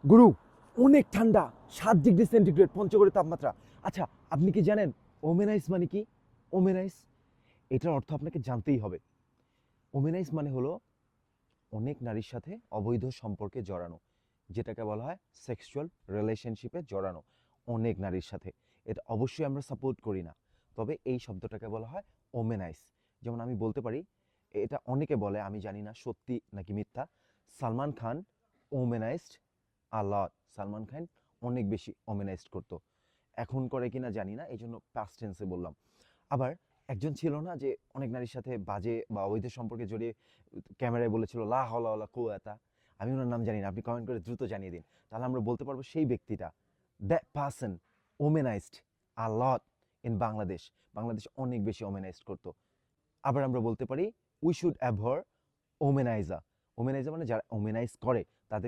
গুরু, অনেক ঠান্ডা, 7 degree centigrade পঞ্চগড়ের তাপমাত্রা। আচ্ছা, আপনি কি জানেন ওমেনাইজ মানে কি? ওমেনাইজ, এটার অর্থ আপনাকে জানতেই হবে। ওমেনাইজ মানে হলো অনেক নারীর সাথে অবৈধ সম্পর্কে জড়ানো, যেটাকে বলা হয় সেক্সুয়াল রিলেশনশিপে জড়ানো অনেক নারীর সাথে। এটা অবশ্যই আমরা সাপোর্ট করি না, তবে এই শব্দটাকে বলা হয় ওমেনাইজ। যেমন আমি বলতে পারি, এটা অনেকে বলে, আমি জানি না সত্যি নাকি মিথ্যা, সালমান খান ওমেনাইজড আলট। সালমান খান অনেক বেশি ওমেনাইজড করতো, এখন করে কিনা জানি না, এই জন্য পাস্ট টেন্সে বললাম। আবার একজন ছিল না যে অনেক নারীর সাথে বাজে বা অবৈধ সম্পর্কে জড়িয়ে ক্যামেরায় বলেছিল লা হাওলা ওয়ালা কুওয়াতা। আমি ওনার নাম জানি না, আপনি কমেন্ট করে দ্রুত জানিয়ে দিন, তাহলে আমরা বলতে পারবো সেই ব্যক্তিটা, that person womanized a lot in Bangladesh. Bangladesh অনেক বেশি ওমেনাইজড করতো। আবার আমরা বলতে পারি we should avoid womanizer. Womanizer মানে যারা ওমেনাইজ করে